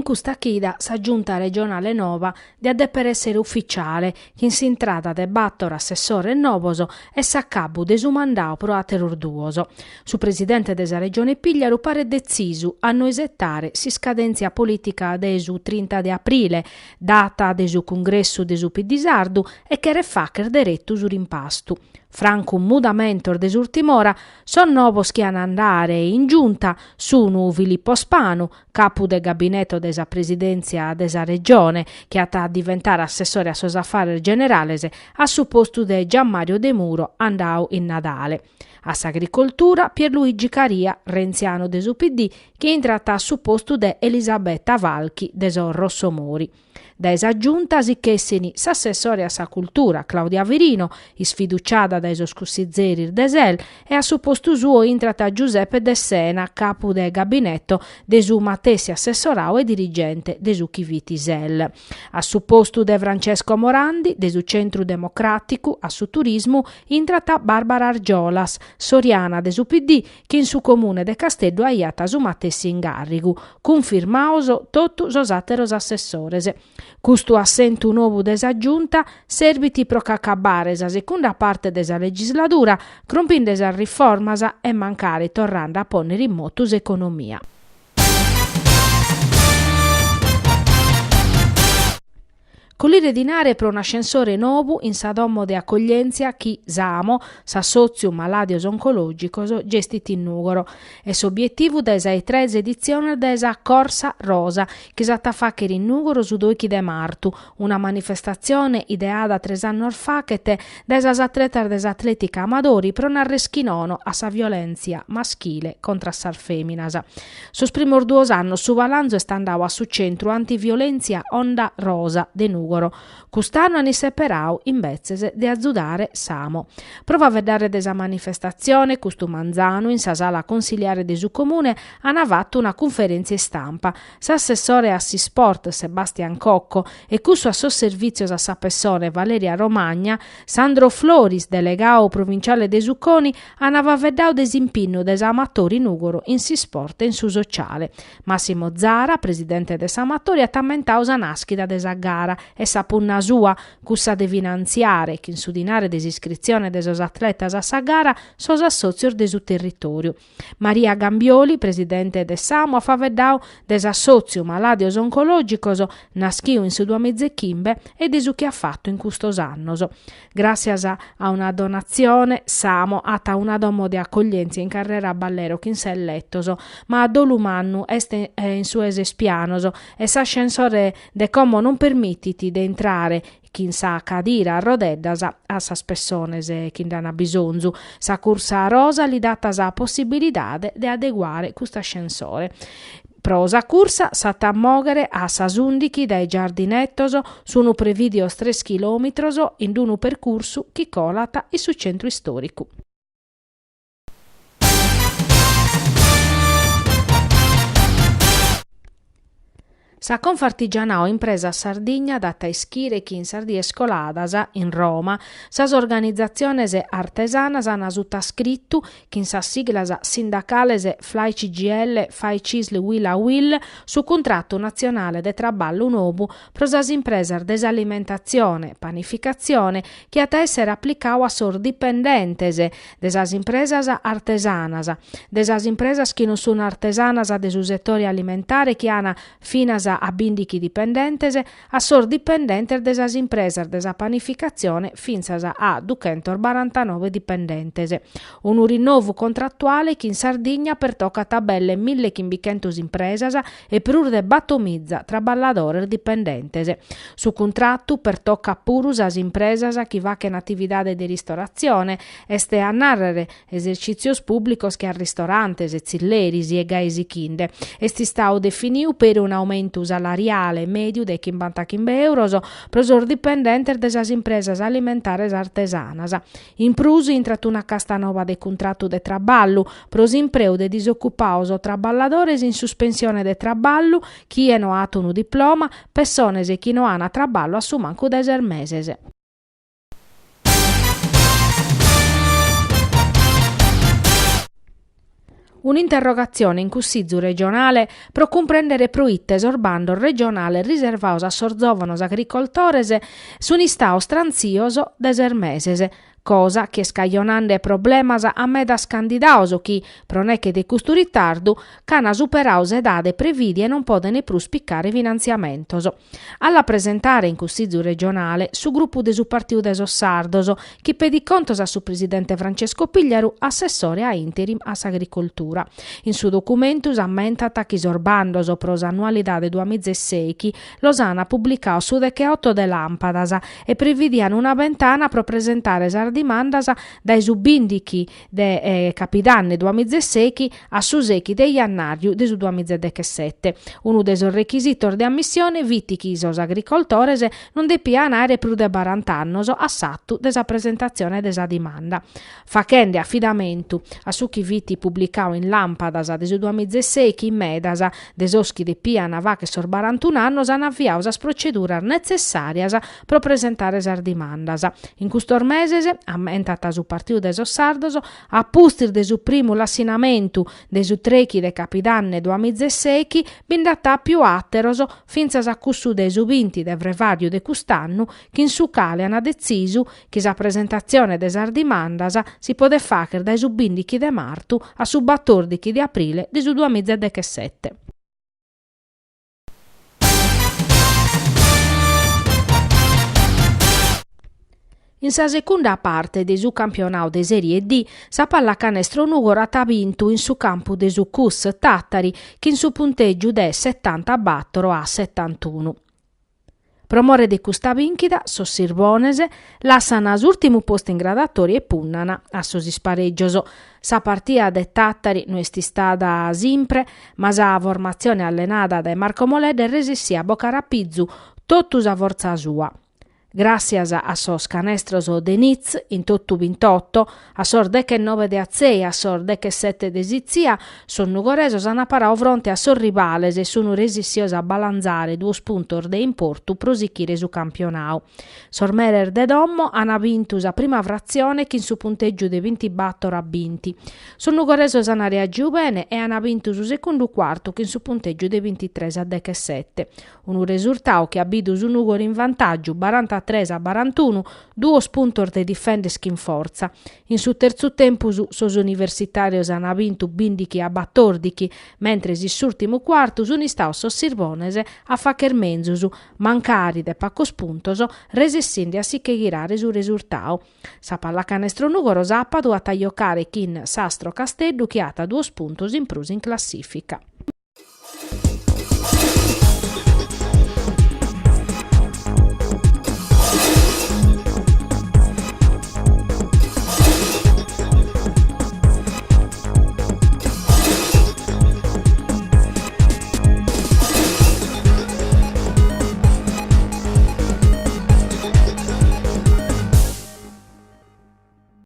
questa chida sa giunta regionale nova di addeper essere ufficiale, che si intrada de battor assessore novoso e s'accabu de su mandao pro aterur duoso. Su presidente desa regione Pigliaru pare decisu a noi settare si scadenzia politica de su 30 de aprile, data de su congresso de su PD Sardu e che refacher diretto su rimpastu. Franco un mudamento desurtimora son novos che hanno andare in giunta sono Filippo Spanu, capo del gabinetto della presidenza della regione, che ha a diventare assessore a sos affari generales a su posto de Gianmario De Muro andau in Natale. A s'agricoltura Pierluigi Caria, renziano de PD, che entrata a su posto de Elisabetta Valchi de Rossomori. Da esa giunta si chessini s'assessore a sa cultura Claudia Virino, isfiduciata da esos cussizzeri Desel, e a su posto suo intrata Giuseppe De Sena, capo del gabinetto de su matessi assessorao e dirigente de su Chivitisel. A su posto de Francesco Morandi, de su Centro Democratico, a su turismo, intrata Barbara Argiolas, soriana de su PD, che in su comune de Castello aiata su matessi in Garrigu, confirmaoso totu sos atteros assessores. Custu assento nuovo desa giunta serviti pro cacabare sa seconda parte desa legislatura, crompin desa riformasa e mancare torrando a ponere in motus economia. Collire dinare pro un ascensore nuovo in sa domo de accoglienza chi Samo, sa sozium maladios oncologicos, gestiti in Nugoro. E s'obiettivo desa e 3 edizione desa Corsa Rosa, che sa tafaccher in Nugoro su 2 de martu, una manifestazione ideata 3 anni orfachete desa atletas des atletica amadori pro narreschinono a sa violenza maschile contra sar feminas. Sos primor 2 anni su Valanzo est andau a su centro antiviolenza Onda Rosa de Nugoro. Custano ani separau in vezzese de azzudare Samo. Prova a vedere desa manifestazione, custu Manzano in sa sala consiliare de su comune hanno fatto una conferenza stampa. S'assessore a Sport Sebastian Cocco e cusso a sos servizios a sa persone Valeria Romagna, Sandro Floris, delegao provinciale de Zucconi, hanno vedau desimpinno desa amatori Nugoro in si sport e in su sociale. Massimo Zara, presidente des amatori, ha tammentau sa naschida desa gara e sa punna sua, cussa de finanziare, che in su dinare desiscrizione de sos atletas a sa gara, sos assozios de su territorio. Maria Gambioli, presidente de Samo, ha faveddau des assozium maladios oncologicos, naschiu in su 2015 e de su che ha fatto in custos annos. Grazie a una donazione, Samo ha una domo di accoglienza in carrera a Ballero che in se lettoso, ma a dolumannu est in su esespianos e s'ascensore de como non permittiti de entrare chi sa cadira a rodeddas a sas persones chi danno bisogno. Sa cursa rosa li data sa possibilità de adeguare questo ascensore. Prosa cursa s'atta mogere a sas undichi dai giardinettos sono previdios 3 chilometros in d'unu percorso chi colata e su centro storico. Sa Confartigianao impresa Sardigna data ischire chi in Sardia Scoladas in Roma, sas organizzazioni artesanas hanno asutta scrittu chi in sa siglas sindacales Fly CGL, Fai Cisl Will a Will su contratto nazionale de traballo nuovo pro sas impresas desalimentazione, panificazione che a essere applicau a sor dipendentes de sas impresas artesanas, de sas impresas chi non sono artesanas de su settore alimentare che hanno finas a bindichi dipendentes a sor dipendentes de sas impresas de sa panificazione finsas a 249 dipendentes. Un rinnovo contrattuale che in Sardigna pertocca tabelle 1500 impresas e per de battomizza tra balladores dipendentes. Su contrattu pertocca purus as impresas chi va che in attività de ristorazione este a narrere esercizios públicos che a ristorantes e zilleris e gaisi kinde. Esti stau definiu per un aumento salariale medio de 50 euros pro sor dipendentes de sas impresas alimentares artesanas. In prusu intrat una casta nova de contratto de traballu pro s'impreu de disoccupaos o traballadores in suspensione de traballu chi eno at unu diploma, persones e chi no han a traballo a su mancu 10 meses. Un'interrogazione in cussizzu regionale pro comprendere proitte esorbando regionale riservaos a sorzovanos agricoltores sun'istao stranzioso deser meses, cosa che scaglionande problemas a medas candidaos chi, proneche de custu ritardu, cana superaus edade previdi e non podene più spiccare finanziamentos. Alla presentare in cussizzu regionale su gruppo de su partiu de Sossardos, chi pedi contos a su presidente Francesco Pigliaru, assessore a interim a s'agricoltura. In su documentus ammentata chi sorbandos pros annualidade 2006 Losana pubblicò su deche 8 de lampadas e previdian una ventana pro presentare dimandas dai subindichi de capidanne 2006 a susechi de iannariu de su 2017. Uno de sos requisitor de ammissione viti chi sos agricoltores non depian più de 40 annos a sattu de sa presentazione de sa dimanda. Facende affidamento a su chi viti pubblicau in lampadas de su 2006 in medas de sos chi depian va che sor 41 annos han avviaus as proceduras necessarias pro presentare sas dimandas. In custor meses ammentata su partiu de Sossardos, a pustir de su primu l'assinamentu de su trechi de capidanne 2006 bindata più atteros finzas a cussu de su 20 de vrevariu de cust'annu chi in su cale han decisu chi sa presentazione de sas dimandas si pode facer dai su 15 de martu a su 14 de aprile de su 2017. In sa seconda parte de su campionau de Serie D, sa pallacanestro Nugoro ha vinto in su campu de su Cus Tattari, che in su punteggio de 70 battono a 71. Promore de custa vinchida, sos Sirbonese, lassan as ultimu posto in gradatori e punnana a sos ispareggioso. Sa partia de Tattari non est stada sempre, ma sa formazione allenata da Marco Molede resissia a Bocarapizzu, tottus a forza sua. Gracias a sos canestros de Niz, in tottu 28, a sor deche 9 de Azei, a sor deche 7 de Sizia, son nugoresos han apparau fronte a sor rivales e sono resisios a balanzare 2 puntos de importu prosichire su campionau. Sor Merer de Dommo han vinto sa prima frazione che in su punteggio de 20 battor a 20. Son nugoresos han reagiu bene e han vinto su secondo quarto che in su punteggio de 23 a deche 7. Un risultato che ha bidu su Nugoro in vantaggio 43 a 41, 2 puntos de difendes in forza. In su terzo tempo sos universitarios han vinto 15 a 14, mentre in s'ultimo quarto un'istao sos Sirbonese a facer menzus, mancari de pacos puntos, resessindi a si che girare su risultato. Sa pallacanestro Nugoro Zappadu a tagliocare chin Sastro Castellu che ha 2 puntos in prus in classifica.